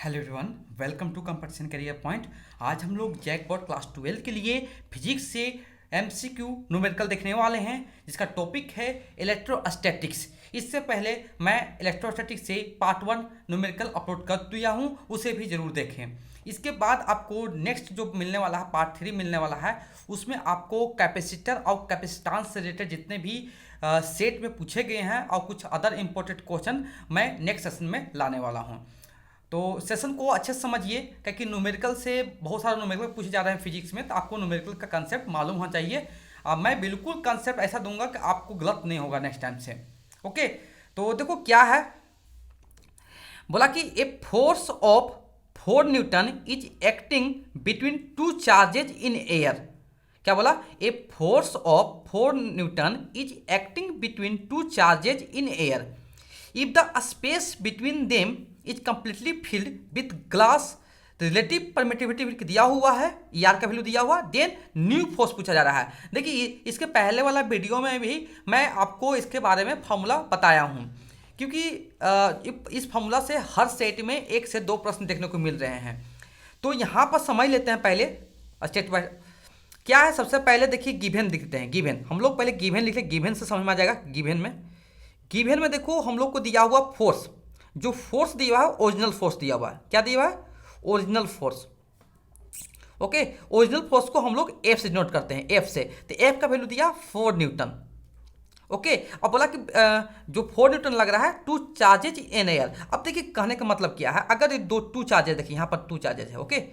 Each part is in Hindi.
Hello everyone, welcome to competition Career Point. आज हम लोग जैकपॉट क्लास 12 के लिए फिजिक्स से एमसीक्यू न्यूमेरिकल देखने वाले हैं, जिसका टॉपिक है इलेक्ट्रोस्टैटिक्स। इससे पहले मैं इलेक्ट्रोस्टैटिक्स से पार्ट 1 न्यूमेरिकल अपलोड कर दिया हूँ, उसे भी ज़रूर देखें। इसके बाद आपको नेक्स्ट जो मिलने वाला है, पार्ट 3 मिलने वाला है, उसमें आपको कैपेसिटर और कैपेसिटेंस से रिलेटेड जितने भी सेट में पूछे गए हैं और कुछ अदर इंपॉर्टेंट क्वेश्चन मैं नेक्स्ट सेशन में लाने वाला हूँ। तो सेशन को अच्छे से समझिए, क्योंकि न्यूमेरिकल से बहुत सारे न्यूमेरिकल पूछे जा रहे हैं फिजिक्स में, तो आपको न्यूमेरिकल का कंसेप्ट मालूम होना चाहिए। मैं बिल्कुल कंसेप्ट ऐसा दूंगा कि आपको गलत नहीं होगा नेक्स्ट टाइम से। ओके, तो देखो क्या है, बोला कि a force of 4 Newton is acting between two charges in air. क्या बोला? A force of 4 Newton is acting between two charges in air if the space between them is completely filled with glass. Relative permittivity दिया हुआ है, यार का वैल्यू दिया हुआ, देन न्यू फोर्स पूछा जा रहा है। देखिए इसके पहले वाला वीडियो में भी मैं आपको इसके बारे में फॉर्मूला बताया हूँ, क्योंकि इस फॉर्मूला से हर सेट में 1 से 2 प्रश्न देखने को मिल रहे हैं। तो यहाँ पर समझ लेते हैं पहले स्टेट बाय क्या है। सबसे पहले देखिए गिवन लिखते हैं। गिवन हम लोग पहले गिवन लिख लें, गिवन से समझ में आ जाएगा। गिवन में देखो हम लोग को दिया हुआ फोर्स, जो फोर्स दिया हुआ है ओरिजिनल फोर्स दिया हुआ है। क्या दिया हुआ है? Original force. Okay, original force को हम लोग एफ से नोट करते हैं, एफ से। तो एफ का वैल्यू दिया 4 न्यूटन। ओके, अब बोला कि जो 4 न्यूटन लग रहा है टू चार्जेज इन एयर। अब देखिए कहने का मतलब क्या है, अगर टू चार्जेज, देखिए यहाँ पर 2 चार्जेज है। ओके,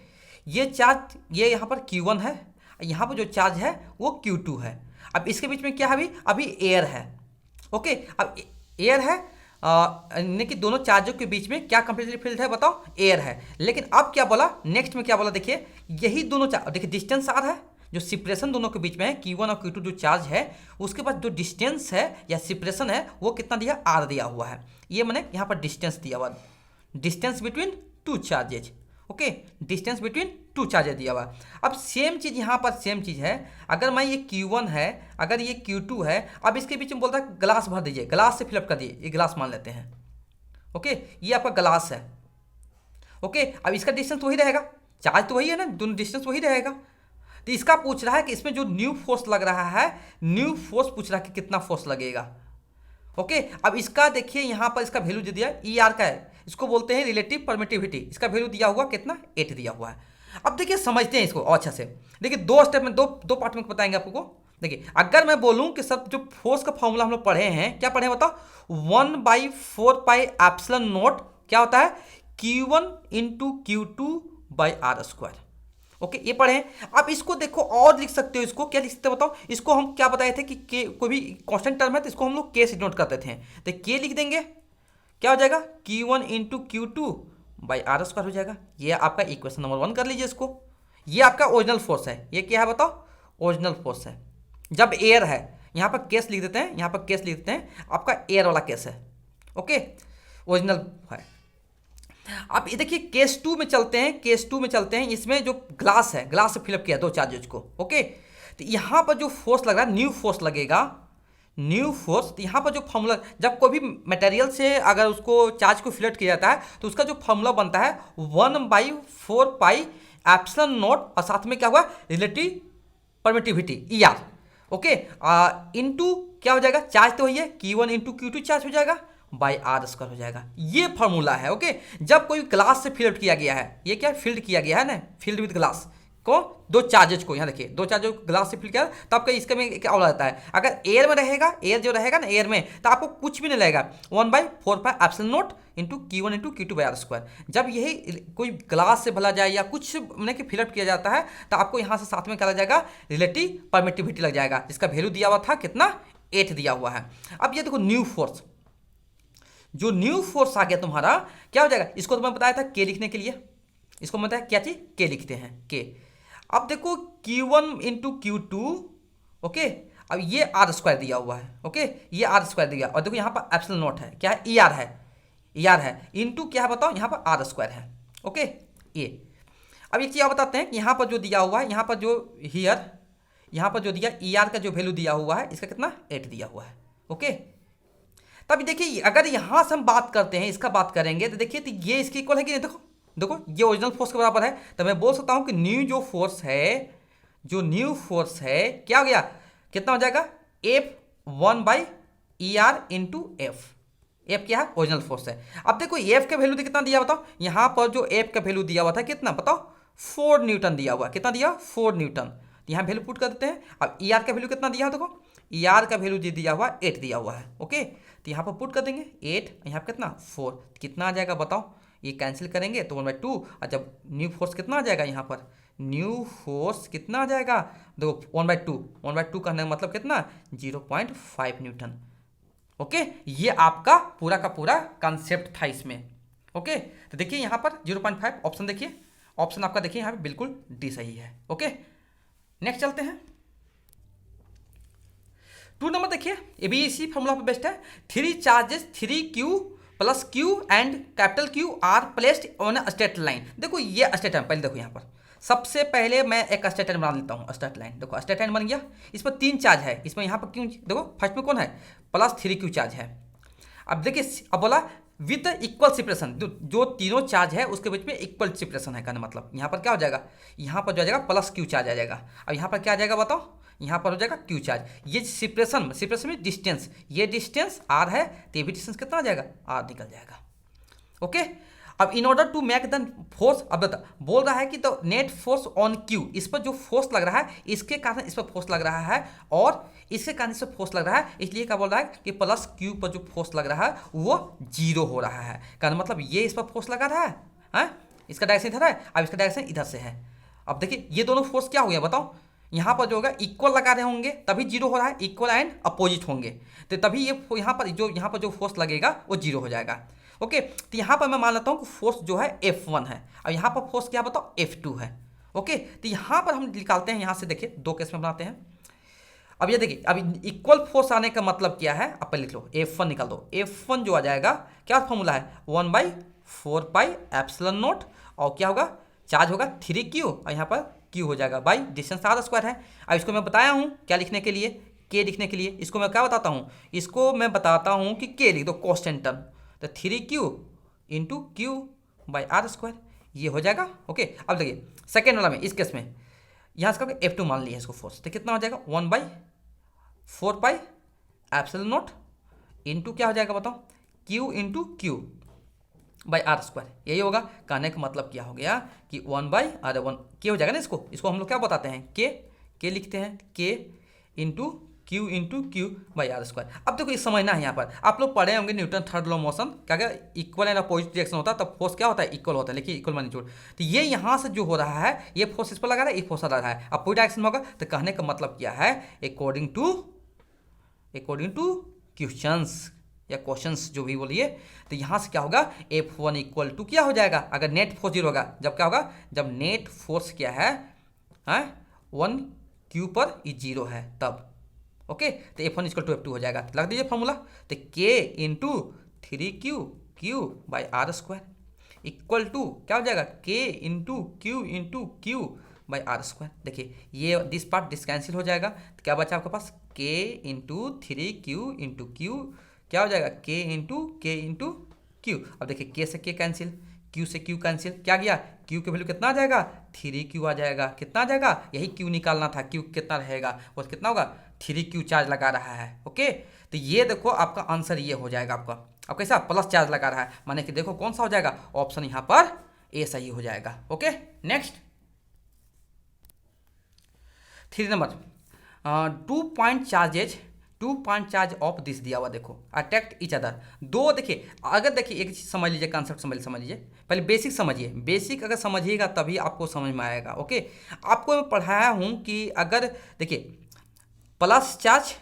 ये चार्ज, ये यहाँ पर Q1 है, यहाँ पर जो चार्ज है वो Q2 है। अब इसके बीच में क्या है? अभी एयर है। ओके, अब एयर है, यानी कि दोनों चार्जों के बीच में क्या कंप्लीटली फिल्ड है? बताओ, एयर है। लेकिन अब क्या बोला, नेक्स्ट में क्या बोला, देखिए यही दोनों चार्ज, देखिए डिस्टेंस आर है, जो सेपरेशन दोनों के बीच में है Q1 और Q2 जो चार्ज है, उसके बाद जो डिस्टेंस है या सेपरेशन है वो कितना दिया? आर दिया हुआ है। ये मैंने यहाँ पर डिस्टेंस दिया हुआ, distance between two charges. Okay, distance between two charges दिया हुआ। अब सेम चीज़ यहाँ पर सेम चीज़ है, अगर मैं ये Q1 है, अगर ये Q2 है, अब इसके बीच में बोलता है ग्लास भर दीजिए, ग्लास से फिलअप कर दिए, ये ग्लास मान लेते हैं। ओके, ये आपका ग्लास है। ओके, अब इसका डिस्टेंस वही रहेगा, चार्ज तो वही है ना, दोनों डिस्टेंस वही रहेगा। तो इसका पूछ रहा है कि इसमें जो न्यू फोर्स लग रहा है, न्यू फोर्स पूछ रहा है कि कितना फोर्स लगेगा। ओके, अब इसका देखिए यहाँ पर इसका वैल्यू जो दिया ई आर का है, इसको बोलते हैं रिलेटिव परमिटिविटी। इसका वैल्यू दिया हुआ कितना? 8 दिया हुआ है। अब देखिए समझते हैं इसको अच्छा से। देखिए दो स्टेप में, दो पार्ट में बताएंगे आपको। देखिए अगर मैं बोलूं कि सब जो फोर्स का फॉर्मूला हम लोग पढ़े हैं, क्या पढ़े हैं बताओ? 1/4πε0 क्या होता है? Q1 into Q2/r²। ओके, ये पढ़े हैं। अब इसको देखो और लिख सकते हो, इसको क्या लिख सकते हो बताओ? इसको हम क्या बताए थे कि के कोई भी कांस्टेंट टर्म है तो इसको हम लोग के से नोट करते थे। तो के लिख देंगे, क्या हो जाएगा? Q1 इंटू Q2/r² हो जाएगा। ये आपका इक्वेशन नंबर 1 कर लीजिए इसको। ये आपका ओरिजिनल फोर्स है। ये क्या है बताओ? ओरिजिनल फोर्स है। जब एयर है, यहाँ पर केस लिख देते हैं, यहाँ पर केस लिख देते हैं, आपका एयर वाला केस है। ओके, ओरिजिनल है। अब ये देखिए केस 2 में चलते हैं, केस 2 में चलते हैं। इसमें जो ग्लास है, ग्लास से फिलअप किया 2 चार्जेज को। ओके, तो यहाँ पर जो फोर्स लग रहा है, न्यू फोर्स लगेगा, न्यू फोर्स। तो यहाँ पर जो फॉर्मूला, जब कोई भी मटेरियल से अगर उसको चार्ज को फिलअप किया जाता है तो उसका जो फॉर्मूला बनता है 1/4πε0 और साथ में क्या हुआ? Relative permittivity E R. Okay, into क्या हो जाएगा? चार्ज तो वही है, Q1 इंटू Q2 चार्ज हो जाएगा, r² हो जाएगा। ये फॉर्मूला है। ओके, जब कोई ग्लास से फिल्ड किया गया है, ये क्या फील्ड किया गया है ना, फील्ड विद ग्लास को, 2 चार्जेज को, यहाँ देखिए 2 चार्जेज को ग्लास से फिल किया, तो आपका इसका में क्या रहता है? अगर एयर में रहेगा, एयर जो रहेगा ना एयर में, तो आपको कुछ भी नहीं लगेगा, 1/4πε0 इंटू Q1 इंटू Q2/r²। जब यही कोई ग्लास से भला जाए या कुछ मैंने कि फिलअप किया जाता है, तो आपको यहाँ से साथ में क्या लग जाएगा? रिलेटिव परमिटिविटी लग जाएगा, जिसका वैल्यू दिया हुआ था कितना? 8 दिया हुआ है। अब ये देखो न्यू फोर्स, जो न्यू फोर्स आ गया तुम्हारा, क्या हो जाएगा? इसको तो मैं बताया था के लिखने के लिए, इसको मैं बताया क्या चीज? के लिखते हैं, के। अब देखो Q1 इंटू Q2। ओके, अब ये r² दिया हुआ है। ओके, ये r² दिया, और देखो यहाँ पर ε0 है, क्या है? ई आर है, ई आर है, इंटू क्या है बताओ? यहाँ पर r² है। ओके, ये अब एक चीज और बताते हैं कि यहाँ पर जो दिया हुआ है, यहाँ पर जो हियर, यहाँ पर जो दिया ई आर का जो वैल्यू दिया हुआ है, इसका कितना? 8 दिया हुआ है। ओके, तब देखिए अगर यहां से हम बात करते हैं, इसका बात करेंगे तो देखिए तो ये इसके इक्वल है कि नहीं? देखो देखो ये ओरिजिनल फोर्स के बराबर है, तो मैं बोल सकता हूं कि न्यू जो फोर्स है क्या हो गया, कितना हो जाएगा, F1/ER इंटू एफ क्या है, ओरिजिनल फोर्स है। अब देखो एफ का वैल्यू कितना दिया बताओ, यहां पर जो एफ का वैल्यू दिया हुआ था कितना बताओ, 4 न्यूटन दिया हुआ, कितना दिया, 4 न्यूटन। यहाँ वैल्यू पुट कर देते हैं। अब ER का वैल्यू कितना दिया है, देखो ER का वैल्यू दिया हुआ 8 दिया हुआ है। ओके, तो यहाँ पर पुट कर देंगे 8, यहाँ पर कितना 4, कितना आ जाएगा बताओ, ये कैंसिल करेंगे तो 1/2, और जब न्यू फोर्स कितना आ जाएगा, यहाँ पर न्यू फोर्स कितना आ जाएगा, देखो 1/2 कहने का मतलब कितना, 0.5 न्यूटन। ओके, ये आपका पूरा का पूरा कॉन्सेप्ट था इसमें। ओके, तो देखिए यहाँ पर 0.5 ऑप्शन, देखिए ऑप्शन आपका देखिए यहाँ पे बिल्कुल डी सही है। ओके, नेक्स्ट चलते हैं 2 नंबर। देखिए ये भी इसी फॉर्मूला पर बेस्ट है, 3 charges 3Q plus Q and capital Q are placed on a straight line. देखो ये स्ट्रेट लाइन, पहले देखो यहाँ पर सबसे पहले मैं एक स्ट्रेट लाइन बना लेता हूँ, स्ट्रेट लाइन। देखो स्ट्रेट लाइन बन गया, इस पर 3 चार्ज है, इसमें यहाँ पर क्यों, देखो फर्स्ट में कौन है, प्लस 3Q चार्ज है। अब देखिए अब बोला विद इक्वल सेपरेशन, जो तीनों चार्ज है उसके बीच में इक्वल सेपरेशन है, कहने मतलब यहाँ पर क्या हो जाएगा, यहाँ पर जो आ जाएगा प्लस Q चार्ज आ जाएगा। अब यहाँ पर क्या आ जाएगा बताओ, यहाँ पर हो जाएगा Q चार्ज। ये सेपरेशन में डिस्टेंस, ये डिस्टेंस R है, तो ये भी डिस्टेंस कितना आ जाएगा, R निकल जाएगा। ओके, अब in order to make the force, अब बता बोल रहा है कि तो नेट फोर्स ऑन Q, इस पर जो फोर्स लग रहा है इसके कारण इस पर फोर्स लग रहा है, और इसके कारण इस पर फोर्स लग रहा है, इसलिए क्या बोल रहा है कि प्लस Q पर जो फोर्स लग रहा है वो 0 हो रहा है। कारण मतलब ये इस पर फोर्स लगा रहा है, इसका डायरेक्शन इधर है, अब इसका डायरेक्शन इधर से है। अब देखिए ये दोनों फोर्स क्या हो गया बताओ, यहाँ पर जो होगा इक्वल लगा रहे होंगे तभी 0 हो रहा है, इक्वल एंड अपोजिट होंगे, तो तभी ये यहाँ पर जो फोर्स लगेगा वो 0 हो जाएगा। ओके, तो यहाँ पर मैं मान लेता हूँ कि फोर्स जो है F1 है, और यहाँ पर फोर्स क्या बताओ F2 है। ओके, तो यहाँ पर हम निकालते हैं, यहाँ से देखिए 2 केस में बनाते हैं। अब ये देखिए, अब इक्वल फोर्स आने का मतलब क्या है, अब पहले लिख लो F1 निकाल दो। F1 जो आ जाएगा क्या फॉर्मूला है, 1/4πε0, और क्या होगा, चार्ज होगा 3Q, और यहाँ पर Q हो जाएगा बाई डिस्टेंस R² है। अब इसको मैं बताया हूँ क्या लिखने के लिए, K लिखने के लिए। इसको मैं क्या बताता हूँ, इसको मैं बताता हूँ कि K लिख दो कांस्टेंट टर्म, तो 3Q इंटू Q/R², ये हो जाएगा। ओके, अब देखिए सेकेंड वाला में, इस केस में यहाँ से F2 मान लिया इसको फोर्स, तो कितना हो जाएगा 1/4πε0 इंटू क्या हो जाएगा बताओ, Q इंटू Q/R², यही होगा। कहने का मतलब क्या हो गया कि 1/1 K हो जाएगा ना, इसको हम लोग क्या बताते हैं, K लिखते हैं, K इंटू Q/R²। अब देखो ये समझना है, यहाँ पर आप लोग पढ़े होंगे न्यूटन थर्ड लॉ मोशन, क्या क्या इक्वल एंड अपोजिट डायरेक्शन होता है, तब फोर्स क्या होता है, इक्वल होता है, लेकिन इक्वल मैग्नीट्यूड। तो ये यहाँ से जो हो रहा है, ये फोर्स इस पर लगा रहा है, ये फोर्स लगा रहा है, अब पूरी डायरेक्शन में होगा। तो कहने का मतलब क्या है, अकॉर्डिंग टू क्वेश्चंस या क्वेश्चंस जो भी बोलिए, तो यहाँ से क्या होगा, F1 इक्वल टू क्या हो जाएगा, अगर नेट फोर्स 0 होगा, जब क्या होगा, जब नेट फोर्स क्या है 1Q पर 0 है तब। ओके, तो F1 इक्वल टू F2 हो जाएगा, लग दीजिए फॉर्मूला, तो K into 3Q Q/R² equal to क्या हो जाएगा, K इंटू Q/R²। देखिए ये दिस पार्ट कैंसिल हो जाएगा, तो क्या बचा आपके पास, K into 3Q into Q, क्या हो जाएगा, K इंटू Q। अब देखिए K से K कैंसिल, Q से Q कैंसिल, क्या गया, Q की वैल्यू कितना आ जाएगा, 3Q आ जाएगा, कितना आ जाएगा, यही Q निकालना था, Q कितना रहेगा, वो कितना होगा, 3Q चार्ज लगा रहा है। ओके, तो ये देखो आपका आंसर ये हो जाएगा आपका। अब कैसा, प्लस चार्ज लगा रहा है, माने कि देखो कौन सा हो जाएगा, ऑप्शन यहाँ पर ए सही हो जाएगा। Okay, next 3 number, 2 point charge of this दिया हुआ, देखो अट्रैक्ट ईच अदर। दो देखिए, अगर देखिए एक चीज समझ लीजिए, कॉन्सेप्ट समझ लीजिए, पहले बेसिक समझिए, बेसिक अगर समझिएगा तभी आपको समझ में आएगा। ओके, आपको मैं पढ़ाया हूं कि अगर देखिए plus charge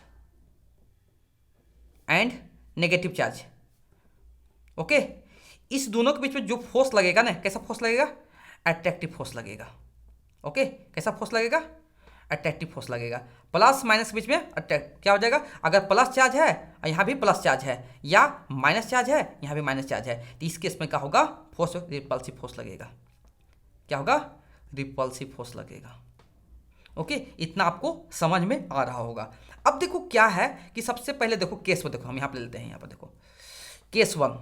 and negative charge, okay, इस दोनों के बीच में जो फोर्स लगेगा ना, कैसा फोर्स लगेगा, अट्रैक्टिव फोर्स लगेगा। ओके, कैसा फोर्स लगेगा, अट्रैक्टिव फोर्स लगेगा। प्लस माइनस के बीच में अट्रैक्ट क्या हो जाएगा, अगर प्लस चार्ज है यहाँ भी प्लस चार्ज है, या माइनस चार्ज है यहाँ भी माइनस चार्ज है, तो इस केस में क्या होगा, फोर्स रिपल्सिव फोर्स लगेगा। क्या होगा, रिपल्सिव फोर्स लगेगा। ओके, इतना आपको समझ में आ रहा होगा। अब देखो क्या है कि सबसे पहले देखो केस को देखो, हम यहाँ पे लेते हैं, यहाँ पर देखो केस 1,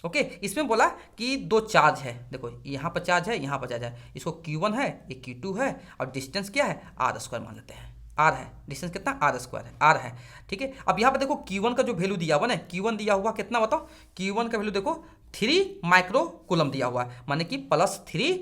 ओके, इसमें बोला कि दो चार्ज है, देखो यहाँ पर चार्ज है, यहाँ पर चार्ज है, इसको Q1 है, ये Q2 है, और डिस्टेंस क्या है आर स्क्वायर मान लेते हैं। आर है, डिस्टेंस कितना आर स्क्वायर है, आर है, ठीक है। अब यहाँ पर देखो Q1 का जो वैल्यू दिया हुआ ना, Q1 दिया हुआ कितना बताओ, Q1 का वैल्यू देखो 3 माइक्रो कूलम दिया हुआ है, माने कि +3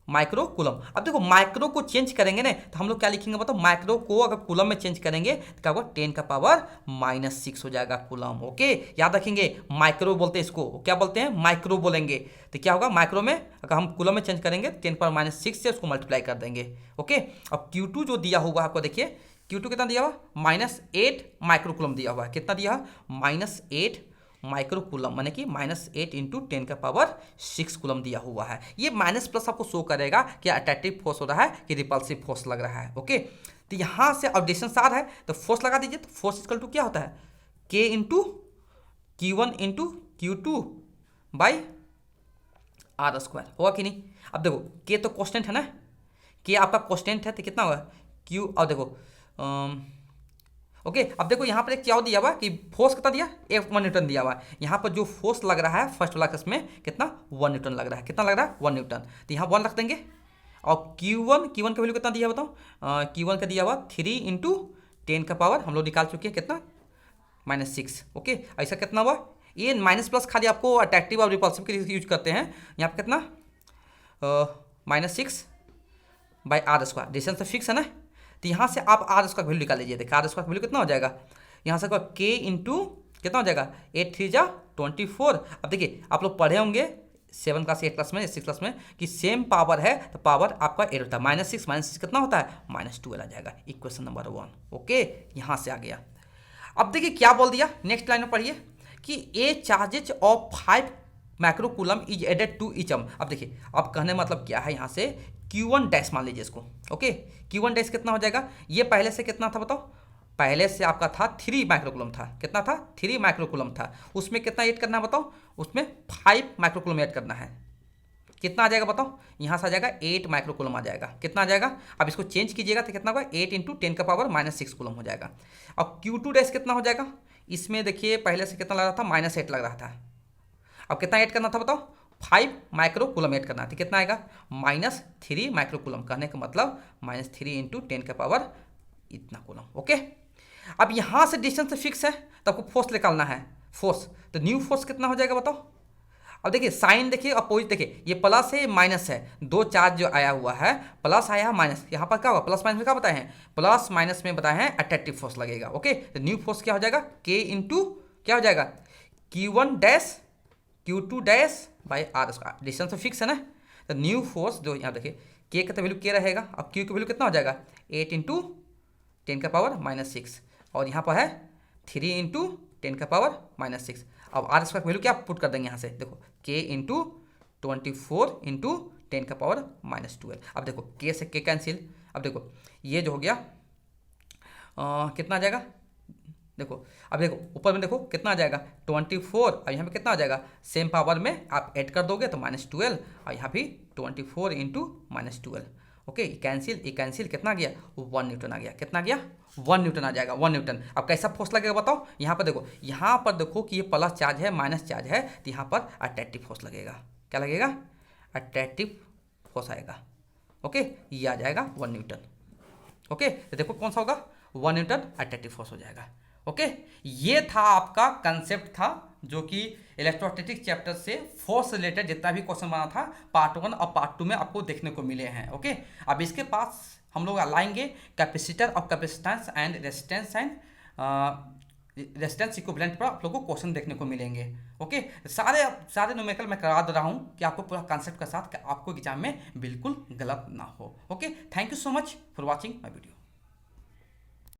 माइक्रो कूलम। अब देखो माइक्रो को चेंज करेंगे ना तो हम लोग क्या लिखेंगे बताओ, माइक्रो को अगर कूलम में चेंज करेंगे तो क्या होगा 10 का पावर -6 हो जाएगा कूलम। ओके, याद रखेंगे माइक्रो बोलते हैं इसको, क्या बोलते हैं माइक्रो बोलेंगे। तो क्या होगा माइक्रो में अगर हम कूलम में चेंज करेंगे 10 पावर -6 से उसको मल्टीप्लाई कर देंगे। ओके, अब Q2 जो दिया हुआ आपको देखिए, Q2 कितना दिया हुआ -8 माइक्रो कूलम दिया हुआ है, कितना दिया -8 माइक्रो कूलम, माने कि -8 × 10 का पावर 6 कूलम दिया हुआ है। ये माइनस प्लस आपको शो करेगा कि अट्रैक्टिव फोर्स हो रहा है कि रिपल्सिव फोर्स लग रहा है। ओके, तो यहाँ से अब डिस्टेंस आर है तो फोर्स लगा दीजिए, तो फोर्स इक्वल टू क्या होता है K × Q1 × Q2 by r square, होगा कि नहीं। अब देखो K तो कॉन्स्टेंट है ना, K आपका कॉन्स्टेंट है तो कितना होगा Q, और देखो ओके, अब देखो यहाँ पर एक क्या दिया हुआ कि फोर्स कितना दिया 1 न्यूटन दिया हुआ है। यहाँ पर जो फोर्स लग रहा है फर्स्ट वाला केस में कितना 1 न्यूटन लग रहा है, कितना लग रहा है 1 न्यूटन, तो यहाँ 1 रख देंगे। और Q1 का वैल्यू कितना दिया बताओ, Q1 का दिया हुआ 3 × 10 का पावर हम लोग निकाल चुके हैं कितना -6। ओके, ऐसा कितना हुआ, ये माइनस प्लस खाली आपको अट्रैक्टिव और रिपल्सिव के लिए यूज करते हैं। यहाँ पर कितना -6 बाई आर स्क्वायर, डिस्टेंस तो फिक्स है ना, तो यहाँ से आप आर स्क्वायर वैल्यू निकाल लीजिए। देखिए आर स्क्वायर वैल्यू कितना हो जाएगा, यहाँ से K × कितना हो जाएगा 8 3 जा 24। अब देखिए आप लोग पढ़े होंगे 7 क्लास 8 क्लास में 6 क्लास में कि सेम पावर है तो पावर आपका 8 होता है, -6 कितना होता है -12 आ जाएगा, इक्वेशन नंबर 1। ओके, यहाँ से आ गया। अब देखिए क्या बोल दिया, नेक्स्ट लाइन में पढ़िए कि a charges of 5 micro coulomb is added to each um. अब देखिए अब कहने मतलब क्या है, यहाँ से Q1 डैश मान लीजिए इसको। ओके, Q1 डैश कितना हो जाएगा, ये पहले से कितना था बताओ, पहले से आपका था 3 माइक्रो कूलम था, कितना था 3 माइक्रो कूलम था, उसमें कितना ऐड करना है बताओ, उसमें 5 माइक्रो कूलम ऐड करना है, कितना आ जाएगा बताओ, यहाँ से आ जाएगा 8 माइक्रो कूलम आ जाएगा, कितना आ जाएगा। अब इसको चेंज कीजिएगा तो कितना होगा 8 × 10 का पावर -6 कूलम हो जाएगा। अब Q2 डैश कितना हो जाएगा, इसमें देखिए पहले से कितना लग रहा था -8 लग रहा था, अब कितना ऐड करना था बताओ 5 माइक्रो कूलम ऐड करना था, कितना आएगा -3 माइक्रो कूलम, कहने का मतलब -3 × 10 का पावर इतना कूलम। ओके, अब यहाँ से डिस्टेंस फिक्स है तो आपको फोर्स निकालना है, फोर्स तो न्यू फोर्स कितना हो जाएगा बताओ। अब देखिए साइन देखिए अपोजिट, देखिए ये प्लस है माइनस है, दो चार्ज जो आया हुआ है प्लस आया है माइनस, यहाँ पर क्या होगा प्लस माइनस में क्या बताए हैं, प्लस माइनस में बताए हैं अट्रैक्टिव फोर्स लगेगा। ओके, तो न्यू फोर्स क्या हो जाएगा K × क्या हो जाएगा Q1 dash Q2 dash by r square, distance तो फिक्स है ना, तो न्यू फोर्स जो यहाँ देखिए K का तो वैल्यू K रहेगा, अब Q का वैल्यू कितना हो जाएगा 8 × 10 का पावर -6, और यहाँ पर है 3 × 10 का पावर -6। अब आर स्क्वायर वैल्यू क्या पुट कर देंगे यहाँ से, देखो K × 24 × 10 का पावर -12। अब देखो K से K कैंसिल, अब देखो ये जो हो गया कितना आ जाएगा, देखो अब देखो ऊपर में देखो कितना आ जाएगा 24, और यहाँ पे कितना आ जाएगा सेम पावर में आप ऐड कर दोगे तो -12, और यहाँ भी 24 × -12। ओके, कैंसिल कितना गया 1 न्यूटन आ गया, कितना गया 1 न्यूटन आ जाएगा, 1 न्यूटन। अब कैसा फोर्स लगेगा बताओ, यहाँ पर देखो कि ये प्लस चार्ज है माइनस चार्ज है, तो यहाँ पर अट्रैक्टिव फोर्स लगेगा, क्या लगेगा अट्रैक्टिव फोर्स आएगा। ओके, ये आ जाएगा 1 न्यूटन। ओके, तो देखो कौन सा होगा 1 न्यूटन अट्रैक्टिव फोर्स हो जाएगा। ओके, ये था आपका कंसेप्ट था जो कि इलेक्ट्रोस्टैटिक चैप्टर से फोर्स रिलेटेड जितना भी क्वेश्चन बना था पार्ट 1 और पार्ट 2 में आपको देखने को मिले हैं। ओके, अब इसके पास हम लोग लाएंगे कैपेसिटर और capacitance and resistance and resistance equivalent पर आप लोगों को क्वेश्चन देखने को मिलेंगे। ओके, सारे न्यूमेरिकल मैं करा दे रहा हूँ कि आपको पूरा कंसेप्ट के साथ आपको एग्जाम में बिल्कुल गलत ना हो। Okay, thank you so much for watching my video.